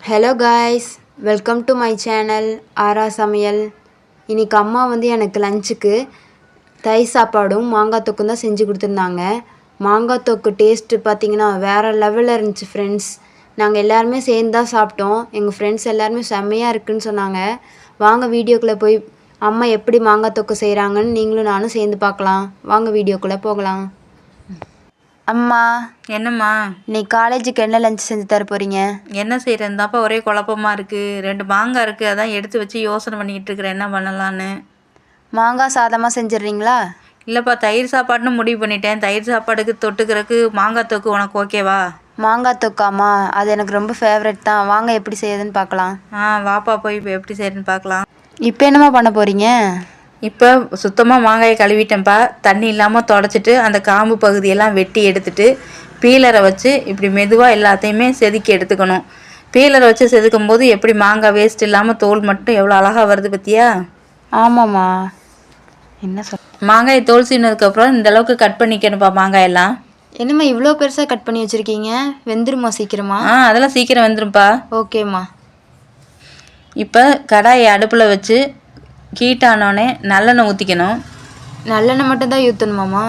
Hello guys, welcome to my channel ஆரா சமையல். இன்றைக்கி அம்மா எனக்கு லஞ்சுக்கு தயிர் சாப்பாடும் மாங்காய் தொக்கும் தான் செஞ்சு கொடுத்துருந்தாங்க. மாங்காய் தொக்கு டேஸ்ட்டு பார்த்திங்கன்னா வேறு லெவலில் இருந்துச்சு ஃப்ரெண்ட்ஸ். நாங்கள் எல்லாருமே சேர்ந்து தான் சாப்பிட்டோம். எங்கள் ஃப்ரெண்ட்ஸ் எல்லாருமே செம்மையாக இருக்குதுன்னு சொன்னாங்க. வாங்க வீடியோக்குள்ளே போய் அம்மா எப்படி மாங்காய் தொக்கு செய்கிறாங்கன்னு நீங்களும் நானும் சேர்ந்து பார்க்கலாம். வாங்க வீடியோக்குள்ளே போகலாம். அம்மா, என்னம்மா இன்னைக்கு காலேஜுக்கு என்ன லஞ்ச் செஞ்சு தர போகிறீங்க? என்ன செய்கிறேன்தாப்பா ஒரே குழப்பமாக இருக்குது. 2 மாங்காய் இருக்குது, அதான் எடுத்து வச்சு யோசனை பண்ணிக்கிட்டு இருக்கிறேன் என்ன பண்ணலான்னு. மாங்காய் சாதமாக செஞ்சிடுறீங்களா? இல்லைப்பா, தயிர் சாப்பாடுன்னு முடிவு பண்ணிட்டேன். தயிர் சாப்பாடுக்கு தொட்டுக்கிறதுக்கு மாங்காய் தொக்கு உனக்கு ஓகேவா? மாங்காய் தொக்காமா, அது எனக்கு ரொம்ப ஃபேவரட் தான். வாங்க எப்படி செய்யுதுன்னு பார்க்கலாம். வாப்பா போய் இப்போ எப்படி செய்யுதுன்னு பார்க்கலாம். இப்போ என்னம்மா பண்ண போகிறீங்க? இப்போ சுத்தமாக மாங்காயை கழுவிட்டேன்ப்பா. தண்ணி இல்லாமல் தொடச்சிட்டு அந்த காம்பு பகுதியெல்லாம் வெட்டி எடுத்துட்டு பீலரை வச்சு இப்படி மெதுவாக எல்லாத்தையுமே செதுக்கி எடுத்துக்கணும். பீலரை வச்சு செதுக்கும் போது எப்படி மாங்காய் வேஸ்ட் இல்லாமல் தோல் மட்டும் எவ்வளோ அழகாக வருது பற்றியா? ஆமாம்மா. என்ன சொல், மாங்காயை தோல் சீனதுக்கப்புறம் இந்த அளவுக்கு கட் பண்ணிக்கணும்ப்பா மாங்காயெல்லாம். என்னம்மா இவ்வளோ பெருசாக கட் பண்ணி வச்சுருக்கீங்க? வெந்துருமா சீக்கிரமா? அதெல்லாம் சீக்கிரம் வெந்துரும்ப்பா. ஓகேம்மா. இப்போ கடாயை அடுப்பில் வச்சு ஹீட்டானோடனே நல்லெண்ணெய் ஊற்றிக்கணும். நல்லெண்ணெய் மட்டும்தான் ஊற்றணுமாம்மா?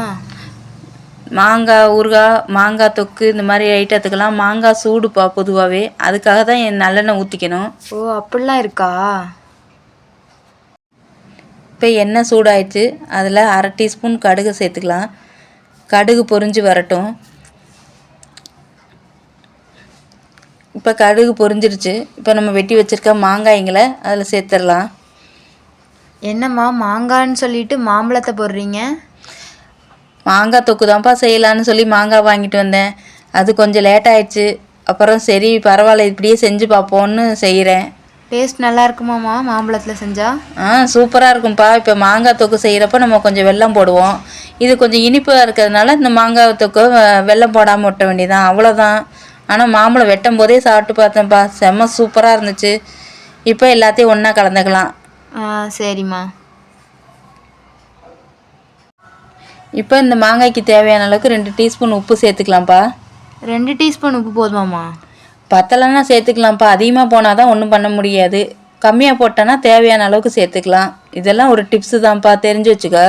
மாங்காய் ஊறுகாய், மாங்காய் தொக்கு இந்த மாதிரி ஐட்டத்துக்கெல்லாம் மாங்காய் சூடுப்பா பொதுவாகவே. அதுக்காக தான் நல்லெண்ணெய் ஊற்றிக்கணும். ஓ, அப்படிலாம் இருக்கா? இப்போ எண்ணெய் சூடாயிடுச்சு, அதில் 1/2 டீஸ்பூன் கடுகு சேர்த்துக்கலாம். கடுகு பொரிஞ்சு வரட்டும். இப்போ கடுகு பொரிஞ்சிருச்சு. இப்போ நம்ம வெட்டி வச்சுருக்க மாங்காய்ங்களை அதில் சேர்த்துடலாம். என்னம்மா மாங்காய்ன்னு சொல்லிட்டு மாம்பழத்தை போடுறீங்க? மாங்காய் தொக்கு தான்ப்பா செய்யலான்னு சொல்லி மாங்காய் வாங்கிட்டு வந்தேன். அது கொஞ்சம் லேட் ஆயிடுச்சு. அப்புறம் சரி பரவாயில்ல இப்படியே செஞ்சு பார்ப்போன்னு செய்கிறேன். டேஸ்ட் நல்லா இருக்குமாம்மா மாம்பழத்தில் செஞ்சால்? சூப்பராக இருக்கும்ப்பா. இப்போ மாங்காய் தொக்கு செய்கிறப்ப நம்ம கொஞ்சம் வெல்லம் போடுவோம். இது கொஞ்சம் இனிப்பாக இருக்கிறதுனால இந்த மாங்காய் தொக்கு வெல்லம் போடாமல் விட்ட வேண்டியதான், அவ்வளோதான். ஆனால் மாம்பழம் வெட்டும் போதே சாப்பிட்டு பார்த்தேன்ப்பா, செம்ம சூப்பராக இருந்துச்சு. இப்போ எல்லாத்தையும் ஒன்றா கலந்துக்கலாம். சரிம்மா. இப்போ இந்த மாங்காய்க்கு தேவையான அளவுக்கு 2 டீஸ்பூன் உப்பு சேர்த்துக்கலாம்ப்பா. 2 டீஸ்பூன் உப்பு போதுமாம்மா? பத்தலைன்னா சேர்த்துக்கலாம்ப்பா. அதிகமாக போனால் தான் ஒன்றும் பண்ண முடியாது. கம்மியாக போட்டோன்னா தேவையான அளவுக்கு சேர்த்துக்கலாம். இதெல்லாம் ஒரு டிப்ஸு தான்ப்பா, தெரிஞ்சு வச்சுக்க.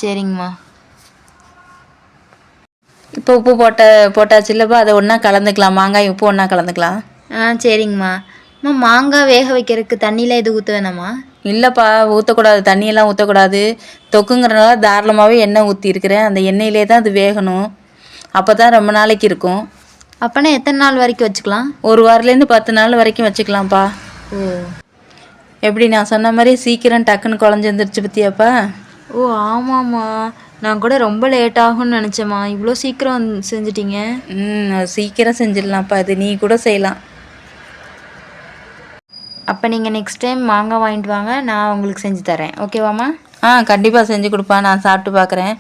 சரிங்கம்மா. இப்போ உப்பு போட்டாச்சு இல்லைப்பா, அதை ஒன்றா கலந்துக்கலாம். மாங்காய் உப்பு ஒன்றா கலந்துக்கலாம். சரிங்கம்மா. அம்மா மாங்காய் வேக வைக்கிறதுக்கு தண்ணியில் எது ஊற்ற வேணாமா? இல்லைப்பா, ஊற்றக்கூடாது, தண்ணியெல்லாம் ஊற்றக்கூடாது. தொக்குங்கிறனால தாராளமாகவே எண்ணெய் ஊற்றிருக்கிறேன். அந்த எண்ணெயிலே தான் அது வேகணும். அப்போ தான் ரொம்ப நாளைக்கு இருக்கும். அப்போனா எத்தனை நாள் வரைக்கும் வச்சுக்கலாம்? 1 வாரத்துலேருந்து 10 நாள் வரைக்கும் வச்சுக்கலாம்ப்பா. ஓ, எப்படி நான் சொன்ன மாதிரி சீக்கிரம் டக்குன்னு குழஞ்சிருந்துருச்சு பற்றியாப்பா? ஓ ஆமாம்மா, நான் கூட ரொம்ப லேட் ஆகும்னு நினச்சேம்மா. இவ்வளோ சீக்கிரம் செஞ்சிட்டீங்க. சீக்கிரம் செஞ்சிடலாம்ப்பா, இது நீ கூட செய்யலாம். அப்போ நீங்கள் நெக்ஸ்ட் டைம் மாங்காய் வாங்கிட்டு வாங்க, நான் உங்களுக்கு செஞ்சு தரேன். ஓகேவாம்மா? கண்டிப்பாக செஞ்சு கொடுப்பா, நான் சாப்பிட்டு பார்க்குறேன்.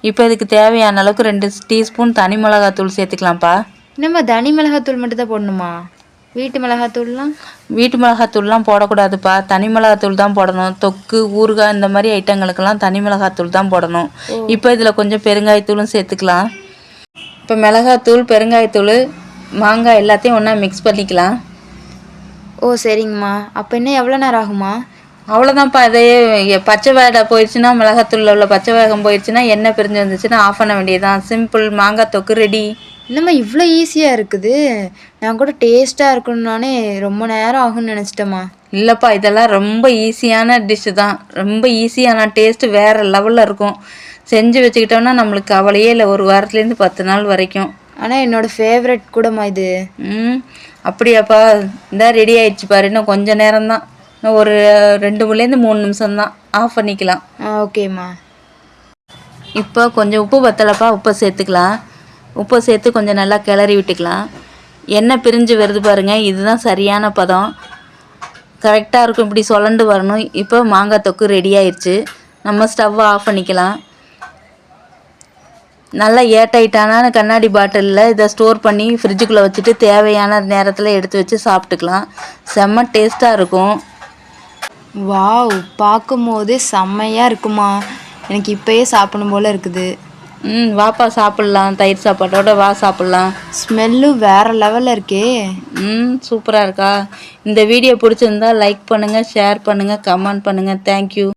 இப்போ இதுக்கு தேவையான அளவுக்கு 2 டீஸ்பூன் தனி மிளகாத்தூள் சேர்த்துக்கலாம்ப்பா. நம்ம தனி மிளகாத்தூள் மட்டும் தான் போடணுமா? வீட்டு மிளகாத்தூள்லாம்? வீட்டு மிளகாத்தூள்லாம் போடக்கூடாதுப்பா, தனி மிளகாத்தூள் தான் போடணும். தொக்கு ஊறுகாய் இந்த மாதிரி ஐட்டங்களுக்கெல்லாம் தனி மிளகாத்தூள் தான் போடணும். இப்போ இதில் கொஞ்சம் பெருங்காயத்தூளும் சேர்த்துக்கலாம். இப்போ மிளகாத்தூள், பெருங்காயத்தூள், மாங்காய் எல்லாத்தையும் ஒன்றா மிக்ஸ் பண்ணிக்கலாம். ஓ சரிங்கம்மா. அப்போ இன்னும் எவ்வளோ நேரம் ஆகுமா? அவ்வளோதான்ப்பா. இதையே பச்சை வேடை போயிடுச்சுன்னா, மிளகாத்தூளில் உள்ள பச்சை வேகம் போயிடுச்சுன்னா, எண்ணெய் பிரிஞ்சு வந்துச்சுன்னா ஆஃப் பண்ண வேண்டியதுதான். சிம்பிள், மாங்காய் தொக்கு ரெடி. என்னம்மா இவ்வளோ ஈஸியாக இருக்குது? நான் கூட டேஸ்ட்டாக இருக்கணும்னானே ரொம்ப நேரம் ஆகும்னு நினச்சிட்டேம்மா. இல்லைப்பா, இதெல்லாம் ரொம்ப ஈஸியான டிஷ்ஷு தான். ரொம்ப ஈஸியான டேஸ்ட்டு வேறு லெவலில் இருக்கும். செஞ்சு வச்சுக்கிட்டோம்னா நம்மளுக்கு கவலையே இல்லை, 1 வாரத்துலேருந்து 10 நாள் வரைக்கும். ஆனால் என்னோடய ஃபேவரட் கூடம்மா இது. அப்படியாப்பா? இந்த ரெடி ஆயிடுச்சு பாரு. இன்னும் கொஞ்சம் நேரம்தான், இன்னும் ஒரு 2 3 நிமிஷம் தான், ஆஃப் பண்ணிக்கலாம். ஓகேம்மா. இப்போ கொஞ்சம் உப்பு பத்தலைப்பா, உப்பை சேர்த்துக்கலாம். உப்பை சேர்த்து கொஞ்சம் நல்லா கிளறி விட்டுக்கலாம். எண்ணெய் பிரிஞ்சு வருது பாருங்கள், இதுதான் சரியான பதம். கரெக்டாக இருக்கும், இப்படி சொலண்டு வரணும். இப்போ மாங்காய் தொக்கு ரெடி ஆயிடுச்சு. நம்ம ஸ்டவ்வை ஆஃப் பண்ணிக்கலாம். நல்லா ஏர்டைட்டான கண்ணாடி பாட்டிலில் இதை ஸ்டோர் பண்ணி ஃப்ரிட்ஜுக்குள்ளே வச்சுட்டு தேவையான நேரத்தில் எடுத்து வச்சு சாப்பிட்டுக்கலாம். செம்ம டேஸ்ட்டாக இருக்கும். வாவ், பார்க்கும் போதே செம்மையாக இருக்குமா. எனக்கு இப்போயே சாப்பிடணும் போல் இருக்குது. வாப்பா சாப்பிட்லாம், தயிர் சாப்பாட்டோட வா சாப்பிட்லாம். ஸ்மெல்லும் வேறு லெவலில் இருக்கே. சூப்பராக இருக்கா? இந்த வீடியோ பிடிச்சிருந்தா லைக் பண்ணுங்கள், ஷேர் பண்ணுங்கள், கமெண்ட் பண்ணுங்கள். தேங்க்யூ.